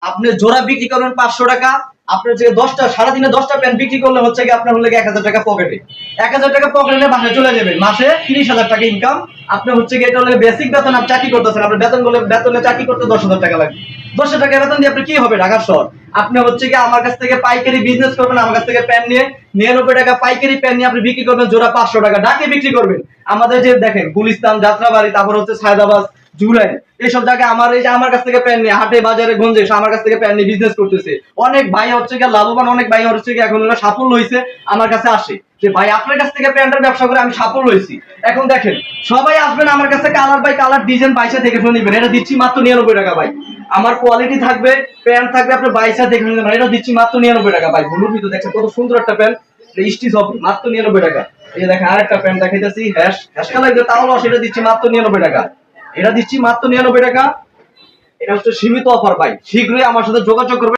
আপনি জোড়া বিক্রি করবেন 500 টাকা, আপনার যে 10টা সারাদিনে 10টা প্যান্ট বিক্রি করলে হচ্ছে কি আপনার হলে 1000 টাকা পকেটে। 1000 টাকা পকেটে বাসায় চলে যাবেন, মাসে 30,000 টাকা ইনকাম। আপনি হচ্ছে কি এটা হলে বেসিক বেতন, আপনি চাকরি করতেছেন, আপনার বেতন বলে বেতনে চাকরি করতে 10,000 টাকা লাগবে। 10,000 টাকা বেতন দিয়ে আপনি কি হবে ঢাকার শহর? আপনি হচ্ছে কি আমার কাছ থেকে পাইকারি বিজনেস করবেন, আমার কাছ থেকে প্যান্ট নিয়ে 99 টাকা পাইকারি প্যান্ট নিয়ে আপনি বিক্রি করবেন জোড়া 500 টাকা, ডাকে বিক্রি করবেন। আমাদের যে দেখেন গুলিস্তান, যাত্রাবাড়ি, তারপর হচ্ছে সায়দাবাদ, জুরাইন, এইসব জায়গায় আমার এই যে আমার কাছ থেকে প্যান্ট নিয়ে হাটে বাজারে গঞ্জে আমার কাছ থেকে প্যান্ট নিয়ে বিজনেস করতেছে। অনেক ভাই হচ্ছে গিয়ে লাভবান, অনেক ভাই হচ্ছে গিয়ে এখন সাফল্য হয়েছে, আমার কাছে আসে যে ভাই আপনার কাছ থেকে প্যান্টের ব্যবসা করে আমি সাফল্য হয়েছি। এখন দেখেন সবাই আসবেন আমার কাছে, কালার বাই কালার ডিজাইন বাইসা দেখে শুনে নিবেন। এটা দিচ্ছি মাত্র 99 টাকা ভাই। আমার কোয়ালিটি থাকবে, প্যান্ট থাকবে, আপনি বাইসা দেখে শুনে নেবেন। এটা দিচ্ছি মাত্র 99 টাকা ভাই। ব্লুর ভিতরে দেখছেন কত সুন্দর একটা প্যান্ট, স্টিচ হবে মাত্র 99 টাকা। এই যে দেখেন আরেকটা প্যান্ট দেখাইতেছি, হ্যাশ হ্যাশ কালার, তাহলে সেটা দিচ্ছি মাত্র 99 টাকা। এটা দিচ্ছি মাত্র 99 টাকা। এটা হচ্ছে সীমিত অফার ভাই, শীঘ্রই আমার সাথে যোগাযোগ করবেন।